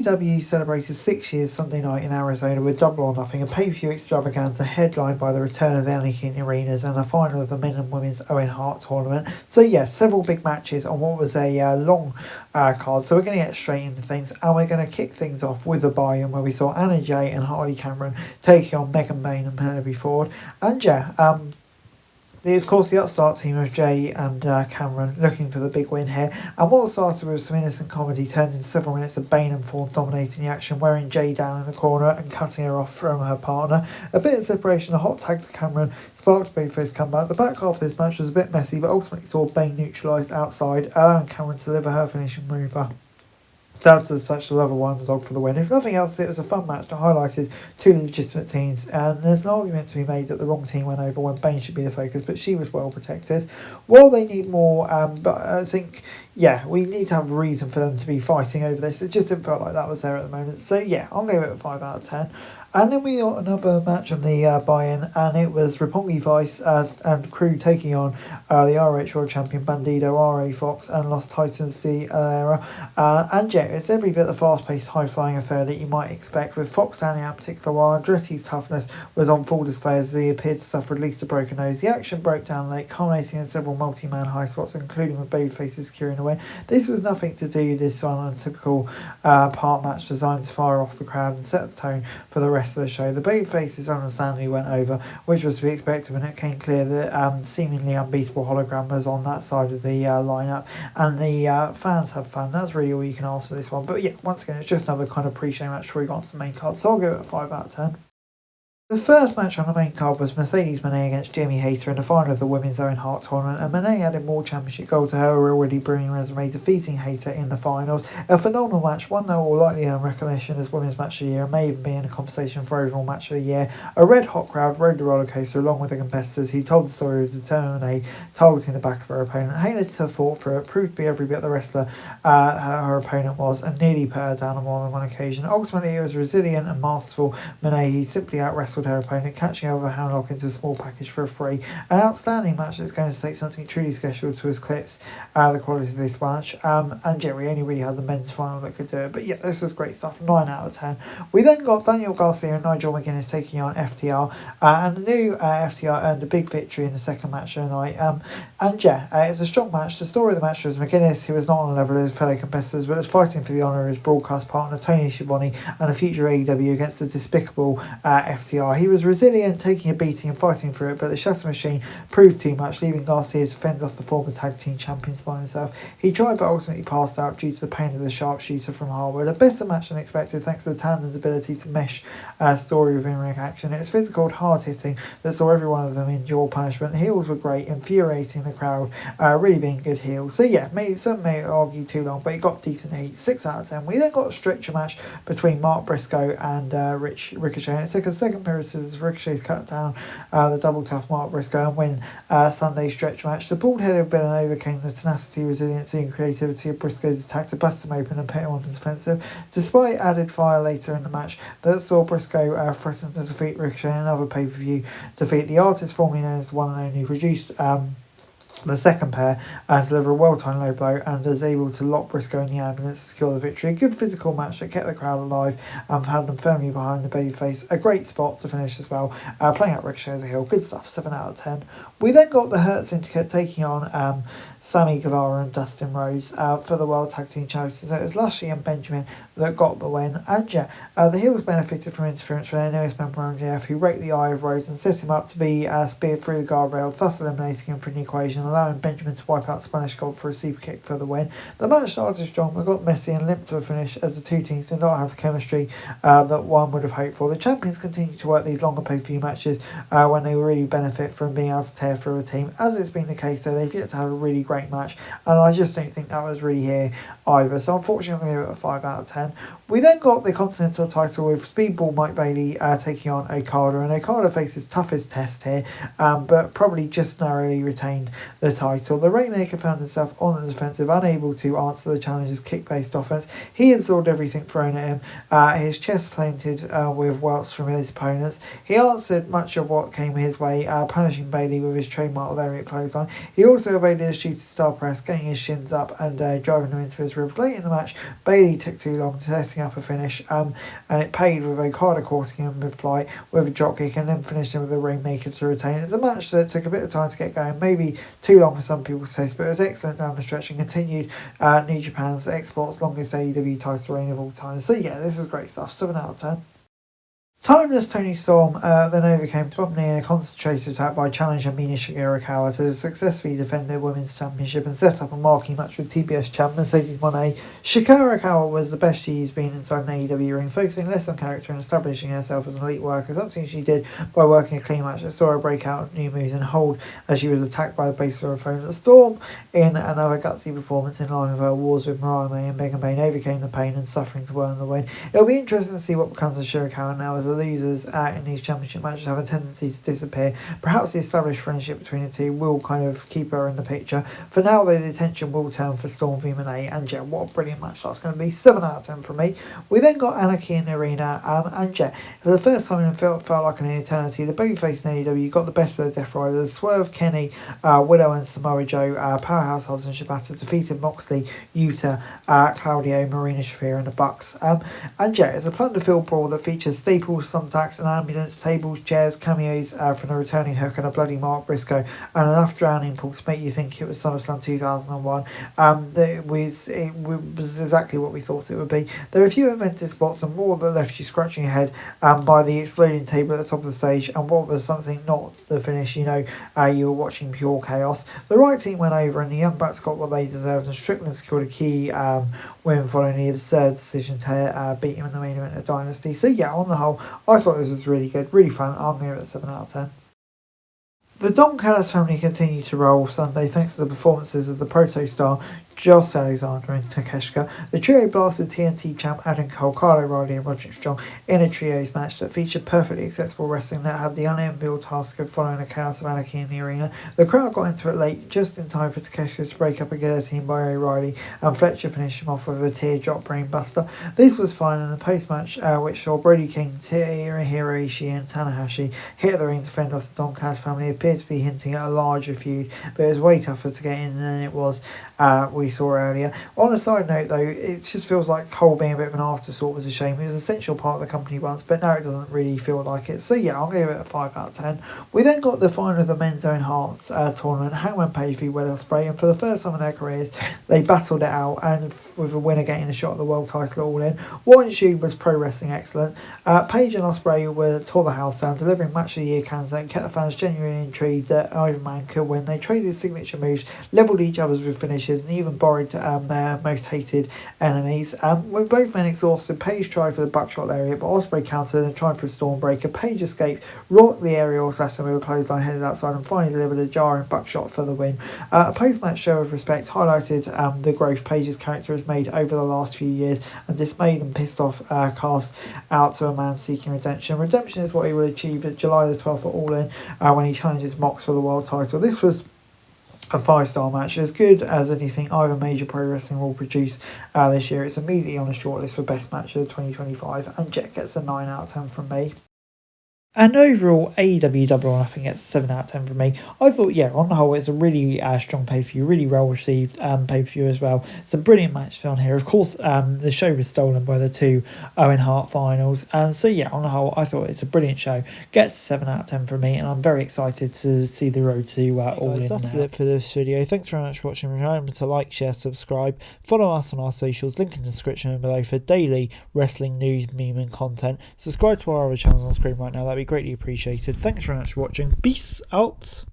AEW celebrated 6 years Sunday night in Arizona with Double or Nothing, a pay-per-view extravaganza headlined by the return of the Anakin Arenas and a final of the men and women's Owen Hart tournament. So yeah, several big matches on what was a long card. So we're going to get straight into things, and we're going to kick things off with a buy-in where we saw Anna Jay and Hardy Cameron taking on Megan Bayne and Penelope Ford. And yeah, of course, the upstart team of Jay and Cameron looking for the big win here. And what started with some innocent comedy turned into several minutes of Bayne and Ford dominating the action, wearing Jay down in the corner and cutting her off from her partner. A bit of separation, a hot tag to Cameron, sparked Babyface comeback. The back half of this match was a bit messy, but ultimately saw Bayne neutralised outside, allowing Cameron to deliver her finishing mover. Down to such the level one underdog for the win. If nothing else, it was a fun match that highlighted two legitimate teams, and there's an argument to be made that the wrong team went over when Bayne should be the focus, but she was well protected. While they need more, but I think, yeah, we need to have a reason for them to be fighting over this. It just didn't feel like that was there at the moment. So yeah, I'll give it a 5 out of 10. And then we got another match on the buy-in, and it was Roppongi Vice and crew taking on the RH World Champion Bandido, R.A. Fox, and Lost Titans de Alera. And yeah, it's every bit the fast-paced, high-flying affair that you might expect, with Fox standing out particular while Andretti's toughness was on full display as he appeared to suffer at least a broken nose. The action broke down late, culminating in several multi-man high spots, including with Babyface securing a win. This was nothing to do this one on a typical part match designed to fire off the crowd and set the tone for the rest of the show. The Babyfaces understandably went over, which was to be expected when it came clear that seemingly unbeatable hologram was on that side of the lineup, and the fans had fun. That's really all you can ask for this one. But yeah, once again, it's just another kind of pre-show match before we got to the main card, so I'll give it a 5 out of 10. The first match on the main card was Mercedes Moné against Jamie Hayter in the final of the Women's Owen Hart tournament, and Moné added more championship gold to her already brewing resume, defeating Hayter in the finals. A phenomenal match, one that will likely earn recognition as Women's Match of the Year and may even be in a conversation for overall Match of the Year. A red-hot crowd rode the roller coaster along with the competitors who told the story of determined Moné targeting the back of her opponent. Hayter fought for it, proved to be every bit the wrestler her opponent was, and nearly put her down on more than one occasion. Ultimately, it was resilient and masterful Moné who simply out-wrestled her opponent, catching over a handlock into a small package for a free. An outstanding match that's going to take something truly special to eclipse the quality of this match. And yeah, we only really had the men's final that could do it. But yeah, this was great stuff. 9 out of 10. We then got Daniel Garcia and Nigel McGuinness taking on FTR. And the new FTR earned a big victory in the second match of the night. And yeah, it was a strong match. The story of the match was McGuinness, who was not on a level of his fellow competitors, but was fighting for the honour of his broadcast partner Tony Schiavone and a future AEW against the despicable FTR. He was resilient, taking a beating and fighting through it, but the Shatter Machine proved too much, leaving Garcia to fend off the former tag team champions by himself. He tried but ultimately passed out due to the pain of the sharpshooter from Harwood. A better match than expected thanks to the tandem's ability to mesh story with in-ring action. It was physical, hard-hitting, that saw every one of them endure punishment. Heels were great, infuriating the crowd, really being good heels. So yeah, some may argue too long, but it got decent heat. 6 out of 10. We then got a stretcher match between Mark Briscoe and Ricochet, and it took a second period as Ricochet cut down the double tough Mark Briscoe and win Sunday's stretch match. The bald-headed villain overcame the tenacity, resiliency and creativity of Briscoe's attack to bust him open and put him on the defensive, despite added fire later in the match that saw Briscoe threaten to defeat Ricochet in another pay-per-view defeat. The artist formerly known as the one and only reduced the second pair to deliver a well-timed low blow and is able to lock Briscoe in the ambulance to secure the victory. A good physical match that kept the crowd alive and had them firmly behind the babyface. A great spot to finish as well, playing out Ricochet as a heel. Good stuff, 7 out of 10. We then got the Hurt Syndicate taking on Sammy Guevara and Dustin Rhodes for the World Tag Team Champions. So it was Lashley and Benjamin that got the win. And yeah, the heels benefited from interference from their newest member MJF, who raked the eye of Rhodes and set him up to be speared through the guardrail, thus eliminating him from the equation, allowing Benjamin to wipe out Spanish Gold for a super kick for the win. The match started strong but got messy and limped to a finish as the two teams did not have the chemistry that one would have hoped for. The champions continue to work these longer pay-per-view matches when they really benefit from being able to tear through a team. As it's been the case, though, they've yet to have a really great match, and I just don't think that was really here either. So unfortunately, I'm going to give it a 5 out of 10. We then got the Continental title with Speedball Mike Bailey taking on Okada, and Okada faces toughest test here, but probably just narrowly retained the title. The Rainmaker found himself on the defensive, unable to answer the challenge's kick-based offense. He absorbed everything thrown at him, his chest painted with welts from his opponents. He answered much of what came his way, punishing Bailey with his trademark lariat clothesline. He also evaded a shooting star press, getting his shins up and driving him into his ribs. Late in the match, Bailey took too long setting up a finish, and it paid with Okada caught him mid-flight with a dropkick and then finished him with a rainmaker to retain. It's a match that took a bit of time to get going, maybe too long for some people's taste, but it was excellent down the stretch and continued New Japan's export's longest AEW title reign of all time. So yeah, this is great stuff. 7 out of 10. Timeless Tony Storm then overcame Bobney in a concentrated attack by challenger Mina Shigurakawa to successfully defend their women's championship and set up a marquee match with TBS champ Mercedes Moné. Shigurakawa was the best she's been inside an AEW ring, focusing less on character and establishing herself as an elite worker, something she did by working a clean match that saw her break out of new moves and hold as she was attacked by the base of her opponent. The Storm, in another gutsy performance in line with her wars with Mariah May and Megan Bayne, overcame the pain and suffering to earn the win. It'll be interesting to see what becomes of Shigurakawa now, as the losers in these championship matches have a tendency to disappear. Perhaps the established friendship between the two will kind of keep her in the picture. For now, though, the attention will turn for Storm v Moné, and yeah, what a brilliant match that's going to be. 7 out of 10 from me. We then got Anarchy in the arena, and yeah, for the first time it felt like an eternity, the babyface in AEW got the best of the Death Riders. Swerve, Kenny, Widow and Samoa Joe, Powerhouse Hobbs and Shibata defeated Moxley, Yuta, Claudio, Marina Shafir and the Bucks. And yeah, it's a plunder-filled brawl that features staples, thumbtacks, an ambulance, tables, chairs, cameos from the returning Hook and a bloody Mark Briscoe, and enough drowning pool to make you think it was SummerSlam 2001. It was exactly what we thought it would be. There were a few invented spots and more that left you scratching your head by the exploding table at the top of the stage, and what was something not the finish, you were watching pure chaos. The right team went over and the Young Bucks got what they deserved, and Strickland secured a key win following the absurd decision to beat him in the main event of Dynasty. So yeah, on the whole, I thought this was really good, really fun. I'm going to give it a 7 out of 10. The Don Callis family continued to roll Sunday thanks to the performances of the Proto-Star, Josh Alexander and Takeshita. The trio blasted TNT champ Adam Cole, Kyle O'Reilly and Roderick Strong in a trios match that featured perfectly acceptable wrestling that had the unenviable task of following a chaos of anarchy in the arena. The crowd got into it late, just in time for Takeshita to break up a guillotine by O'Reilly, and Fletcher finished him off with a teardrop brainbuster. This was fine in the post-match, which saw Brody King, Tomohiro Ishii and Tanahashi hit the ring to fend off the Don Callis family. It appeared to be hinting at a larger feud, but it was way tougher to get in than it was we saw earlier. On a side note though, it just feels like Cole being a bit of an afterthought was a shame. He was an essential part of the company once, but now it doesn't really feel like it. So yeah, I'm going to give it a 5 out of 10. We then got the final of the Men's Own Hearts tournament, Hangman Page v Will Ospreay, and for the first time in their careers, they battled it out, and with a winner getting a shot at the world title all in. What ensued was pro wrestling excellent. Page and Ospreay tore the house down, delivering match of the year candidates and kept the fans genuinely intrigued that either man could win. They traded signature moves, levelled each other's with finishes, and even borrowed their most hated enemies. With both men exhausted, Page tried for the buckshot lariat, but Ospreay countered and tried for a stormbreaker. Page escaped, rocked the aerial assassin with a clothesline, headed outside, and finally delivered a jarring buckshot for the win. A post-match show of respect highlighted the growth Page's character has made over the last few years, and dismayed and pissed off cast out to a man seeking redemption. Redemption is what he will achieve at July the 12th at All In when he challenges Mox for the world title. This was a 5-star match, as good as anything either major pro wrestling will produce this year. It's immediately on the shortlist for best match of 2025, and Jet gets a 9 out of 10 from me. And overall, AEW Double or Nothing gets a 7 out of 10 from me. I thought, yeah, on the whole, it's a really strong pay-per-view, really well-received pay-per-view as well. Some brilliant matches on here. Of course, the show was stolen by the two Owen Hart finals. So, yeah, on the whole, I thought it's a brilliant show. Gets a 7 out of 10 from me, and I'm very excited to see the road to All In. That's it for this video. Thanks very much for watching. Remember to like, share, subscribe. Follow us on our socials. Link in the description below for daily wrestling news, meme, and content. Subscribe to our other channels on screen right now. That'd be greatly appreciated. Thanks very much for watching. Peace out.